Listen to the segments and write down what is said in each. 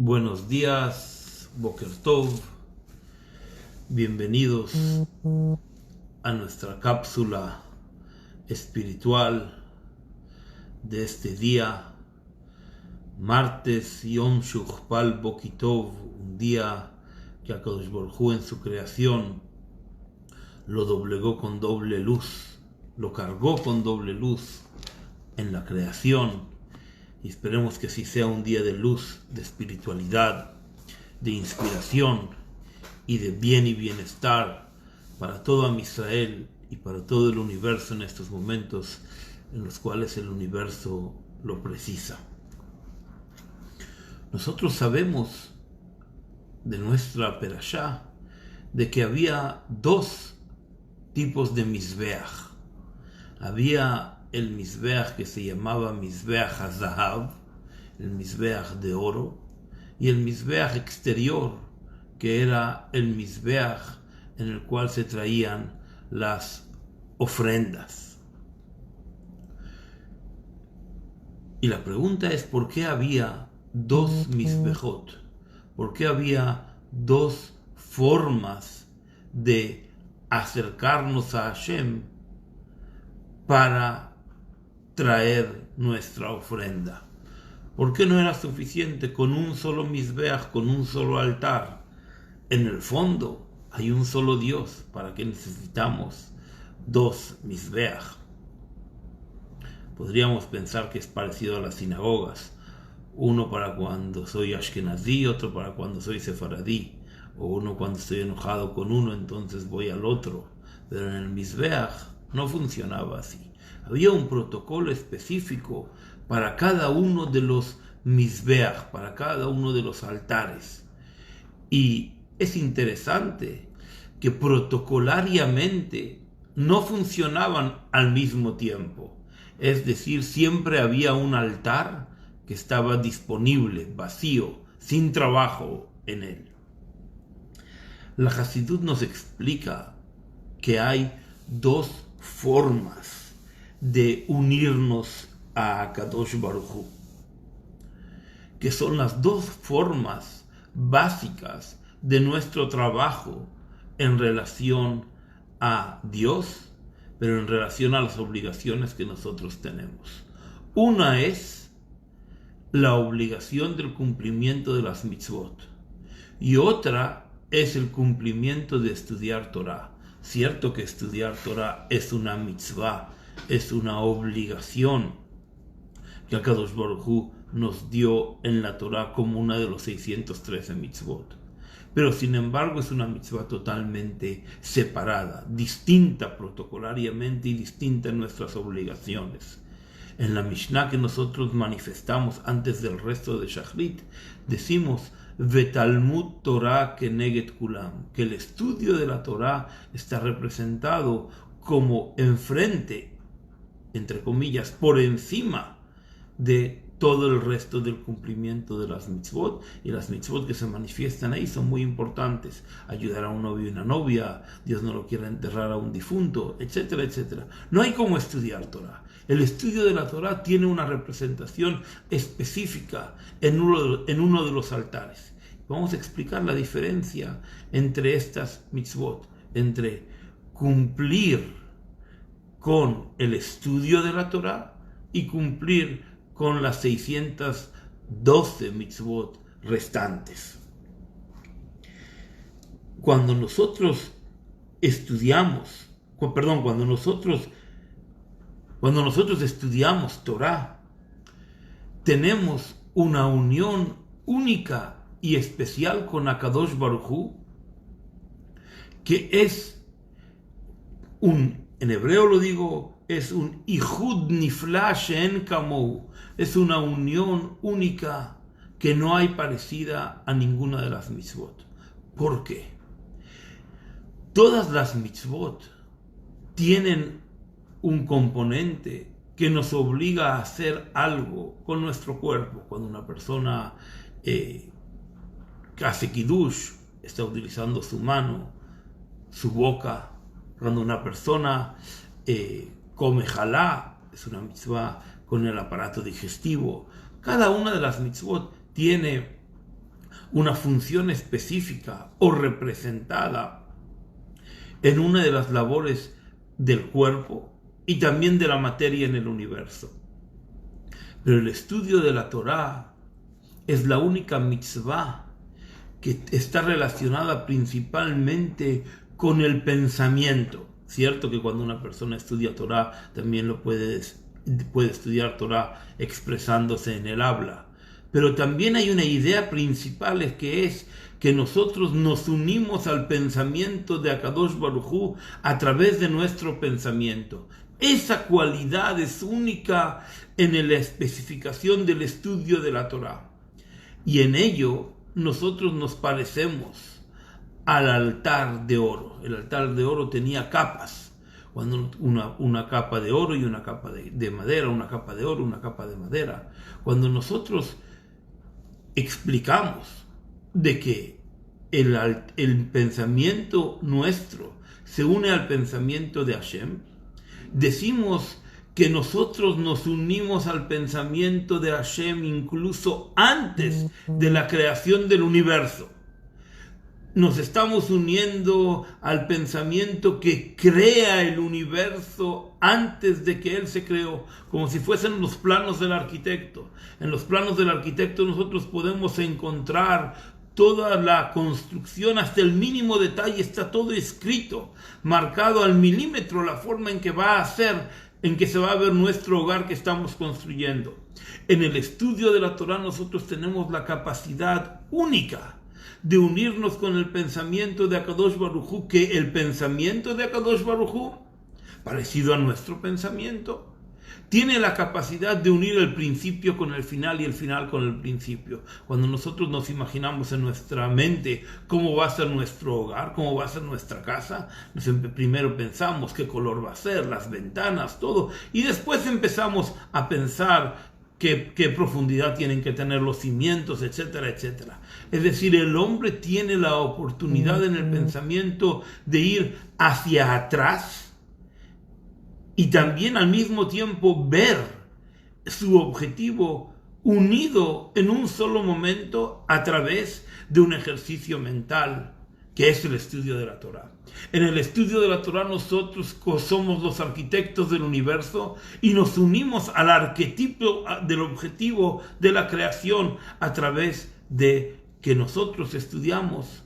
Buenos días, Boker Tov, bienvenidos a nuestra cápsula espiritual de este día, martes Yom Shuchpal Bokitov, un día que Akadosh Baruj Hu en su creación lo doblegó con doble luz, lo cargó con doble luz en la creación. Y esperemos que así sea un día de luz, de espiritualidad, de inspiración y de bien y bienestar para todo Am Israel y para todo el universo en estos momentos en los cuales el universo lo precisa. Nosotros sabemos de nuestra perashá de que había dos tipos de Mizbeach. Había el Mizbeach que se llamaba Mizbeach HaZahav, el Mizbeach de oro, y el Mizbeach exterior, que era el Mizbeach en el cual se traían las ofrendas. Y la pregunta es, ¿por qué había dos Mizbechot? ¿Por qué había dos formas de acercarnos a Hashem para traer nuestra ofrenda? ¿Por qué no era suficiente con un solo Mizbeach, con un solo altar? En el fondo hay un solo Dios. ¿Para qué necesitamos dos Mizbeach? Podríamos pensar que es parecido a las sinagogas. Uno para cuando soy Ashkenazí, otro para cuando soy Sefaradí. O uno cuando estoy enojado con uno, entonces voy al otro. Pero en el Mizbeach no funcionaba así. Había un protocolo específico para cada uno de los Mizbeach, para cada uno de los altares. Y es interesante que protocolariamente no funcionaban al mismo tiempo. Es decir, siempre había un altar que estaba disponible, vacío, sin trabajo en él. La Hasidut nos explica que hay dos formas de unirnos a Kadosh Baruj Hu, que son las dos formas básicas de nuestro trabajo en relación a Dios, pero en relación a las obligaciones que nosotros tenemos. Una es la obligación del cumplimiento de las mitzvot y otra es el cumplimiento de estudiar Torah. Cierto que estudiar Torah es una mitzvah, es una obligación que Akadosh Baruj Hu nos dio en la Torah como una de los 613 mitzvot. Pero sin embargo es una mitzvah totalmente separada, distinta protocolariamente y distinta en nuestras obligaciones. En la Mishnah que nosotros manifestamos antes del resto de Shachrit, decimos Vetalmud Torah Keneget Kulam, que el estudio de la Torah está representado como enfrente, entre comillas, por encima de todo el resto del cumplimiento de las mitzvot. Y las mitzvot que se manifiestan ahí son muy importantes: ayudar a un novio y una novia, Dios no lo quiere enterrar a un difunto, etcétera, etcétera. No hay como estudiar Torah. El estudio de la Torah tiene una representación específica en uno de los altares. Vamos a explicar la diferencia entre estas mitzvot, entre cumplir con el estudio de la Torah y cumplir con las 612 mitzvot restantes. Cuando nosotros estudiamos Torah, tenemos una unión única y especial con Akadosh Baruj Hu, que es en hebreo lo digo, es un Ihud Nifla She'en Kamou, es una unión única que no hay parecida a ninguna de las mitzvot. ¿Por qué? Todas las mitzvot tienen un componente que nos obliga a hacer algo con nuestro cuerpo. Cuando una persona hace kiddush, está utilizando su mano, su boca. Cuando una persona come jalá, es una mitzvah con el aparato digestivo. Cada una de las mitzvot tiene una función específica o representada en una de las labores del cuerpo y también de la materia en el universo. Pero el estudio de la Torá es la única mitzvah que está relacionada principalmente con el pensamiento. Cierto que cuando una persona estudia Torá también puede estudiar Torá expresándose en el habla. Pero también hay una idea principal que es que nosotros nos unimos al pensamiento de Akadosh Baruj Hu a través de nuestro pensamiento. Esa cualidad es única en la especificación del estudio de la Torá. Y en ello nosotros nos parecemos al altar de oro. El altar de oro tenía capas. Cuando una capa de oro y una capa de madera, una capa de oro, una capa de madera. Cuando nosotros explicamos de que el pensamiento nuestro se une al pensamiento de Hashem, decimos que nosotros nos unimos al pensamiento de Hashem incluso antes de la creación del universo. Nos estamos uniendo al pensamiento que crea el universo antes de que él se creó, como si fuesen los planos del arquitecto. En los planos del arquitecto nosotros podemos encontrar toda la construcción, hasta el mínimo detalle, está todo escrito, marcado al milímetro, la forma en que va a ser, en que se va a ver nuestro hogar que estamos construyendo. En el estudio de la Torá nosotros tenemos la capacidad única de unirnos con el pensamiento de Akadosh Baruj Hu, que el pensamiento de Akadosh Baruj Hu, parecido a nuestro pensamiento, tiene la capacidad de unir el principio con el final y el final con el principio. Cuando nosotros nos imaginamos en nuestra mente cómo va a ser nuestro hogar, cómo va a ser nuestra casa, primero pensamos qué color va a ser, las ventanas, todo, y después empezamos a pensar qué profundidad tienen que tener los cimientos, etcétera, etcétera. Es decir, el hombre tiene la oportunidad en el pensamiento de ir hacia atrás y también al mismo tiempo ver su objetivo unido en un solo momento a través de un ejercicio mental, que es el estudio de la Torá. En el estudio de la Torá nosotros somos los arquitectos del universo y nos unimos al arquetipo del objetivo de la creación a través de que nosotros estudiamos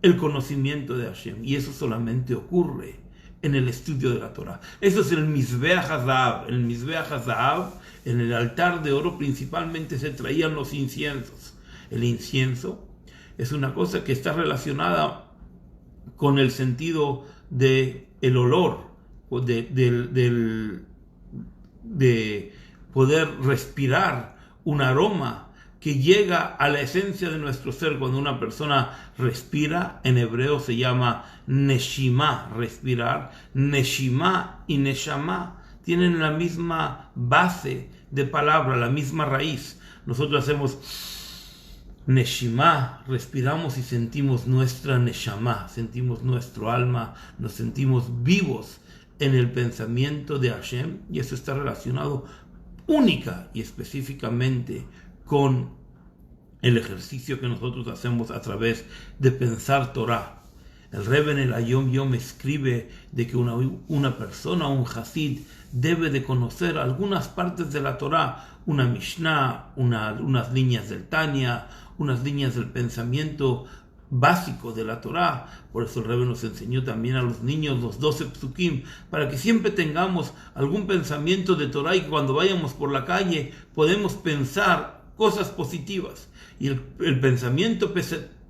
el conocimiento de Hashem. Y eso solamente ocurre en el estudio de la Torá. Eso es el Mizbeach HaZahav. El Mizbeach HaZahav, en el altar de oro principalmente se traían los inciensos. El incienso es una cosa que está relacionada con el sentido de el olor, de poder respirar un aroma que llega a la esencia de nuestro ser. Cuando una persona respira, en hebreo se llama neshima, respirar. Neshima y neshama tienen la misma base de palabra, la misma raíz. Nosotros hacemos neshima, respiramos y sentimos nuestra neshama, sentimos nuestro alma, nos sentimos vivos en el pensamiento de Hashem, y eso está relacionado única y específicamente con el ejercicio que nosotros hacemos a través de pensar Torah. El Rebbe en el Hayom Yom escribe de que una persona, un Hasid, debe de conocer algunas partes de la Torah, una Mishnah, unas líneas del Tanya, unas líneas del pensamiento básico de la Torah. Por eso el Rebbe nos enseñó también a los niños los 12 psukim, para que siempre tengamos algún pensamiento de Torah y que cuando vayamos por la calle podemos pensar cosas positivas. Y el pensamiento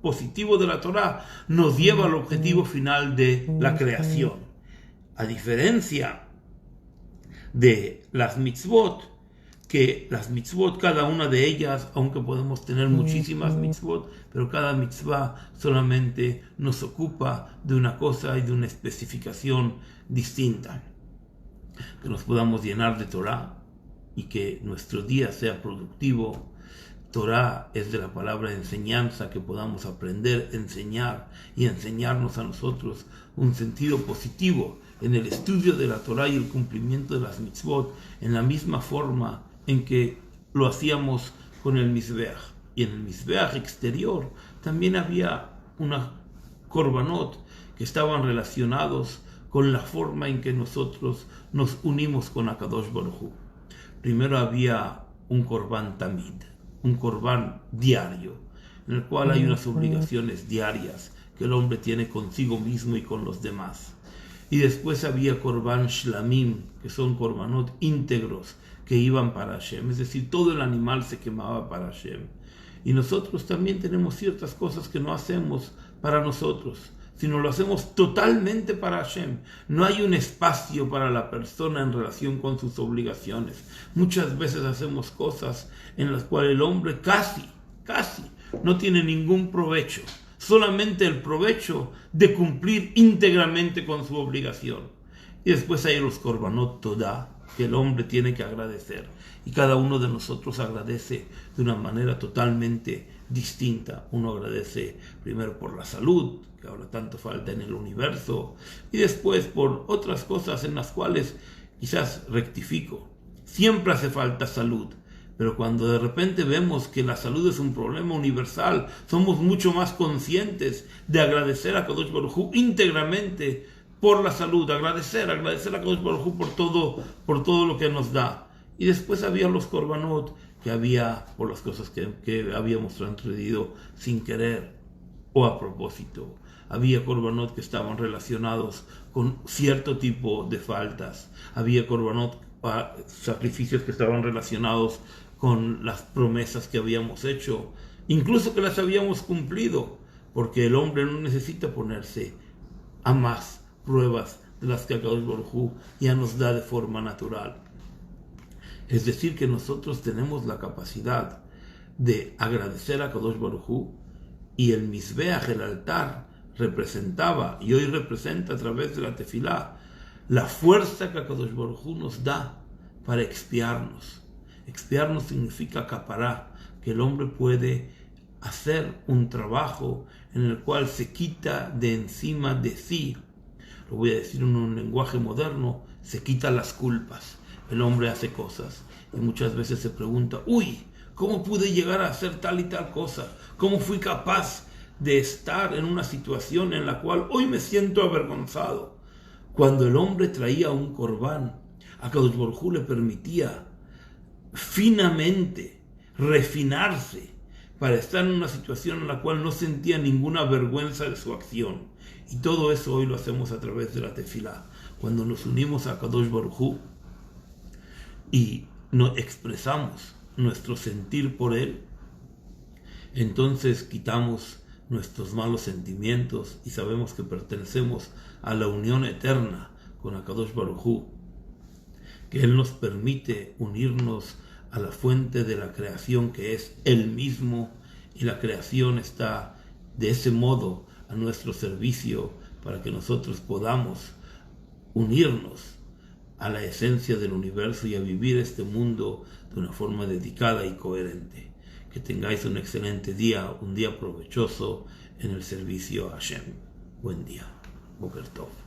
positivo de la Torah nos lleva al objetivo final de la creación. A diferencia de las mitzvot, que las mitzvot, cada una de ellas, aunque podemos tener muchísimas mitzvot, pero cada mitzvah solamente nos ocupa de una cosa y de una especificación distinta. Que nos podamos llenar de Torah y que nuestro día sea productivo. Torah es de la palabra enseñanza, que podamos aprender, enseñar y enseñarnos a nosotros un sentido positivo en el estudio de la Torah y el cumplimiento de las mitzvot, en la misma forma en que lo hacíamos con el Mizbeach. Y en el Mizbeach exterior también había una korbanot que estaban relacionados con la forma en que nosotros nos unimos con Akadosh Baruj Hu. Primero había un korban tamid, un korban diario, en el cual hay unas obligaciones diarias que el hombre tiene consigo mismo y con los demás. Y después había korban shlamim, que son korbanot íntegros que iban para Hashem, es decir, todo el animal se quemaba para Hashem. Y nosotros también tenemos ciertas cosas que no hacemos para nosotros, sino lo hacemos totalmente para Hashem. No hay un espacio para la persona en relación con sus obligaciones. Muchas veces hacemos cosas en las cuales el hombre casi no tiene ningún provecho, solamente el provecho de cumplir íntegramente con su obligación. Y después hay los korbanot todah, que el hombre tiene que agradecer. Y cada uno de nosotros agradece de una manera totalmente distinta. Uno agradece primero por la salud, que ahora tanto falta en el universo, y después por otras cosas en las cuales quizás rectifico. Siempre hace falta salud, pero cuando de repente vemos que la salud es un problema universal, somos mucho más conscientes de agradecer a Kadosh Baruj Hu íntegramente por la salud, agradecer a Kadosh Baruj Hu por todo lo que nos da. Y después había los korbanot, que había por las cosas que habíamos transgredido sin querer o a propósito. Había korbanot que estaban relacionados con cierto tipo de faltas. Había korbanot, sacrificios que estaban relacionados con las promesas que habíamos hecho, incluso que las habíamos cumplido, porque el hombre no necesita ponerse a más pruebas de las que Akadosh Baruj Hu ya nos da de forma natural. Es decir, que nosotros tenemos la capacidad de agradecer a Akadosh Baruj Hu, y el Mizbeach, el altar, representaba y hoy representa a través de la tefilá la fuerza que Akadosh Baruj Hu nos da para expiarnos. Expiarnos significa capará, que el hombre puede hacer un trabajo en el cual se quita de encima de sí, lo voy a decir en un lenguaje moderno, se quita las culpas. El hombre hace cosas y muchas veces se pregunta, ¿cómo pude llegar a hacer tal y tal cosa? ¿Cómo fui capaz de estar en una situación en la cual hoy me siento avergonzado? Cuando el hombre traía un corbán, Akadosh Baruj Hu le permitía finamente refinarse para estar en una situación en la cual no sentía ninguna vergüenza de su acción. Y todo eso hoy lo hacemos a través de la tefilá. Cuando nos unimos a Akadosh Baruj Hu y nos expresamos nuestro sentir por él, entonces quitamos nuestros malos sentimientos y sabemos que pertenecemos a la unión eterna con Akadosh Baruj Hu, que él nos permite unirnos a la fuente de la creación, que es él mismo, y la creación está de ese modo a nuestro servicio para que nosotros podamos unirnos a la esencia del universo y a vivir este mundo de una forma dedicada y coherente. Que tengáis un excelente día, un día provechoso en el servicio a Hashem. Buen día. Boker Tov.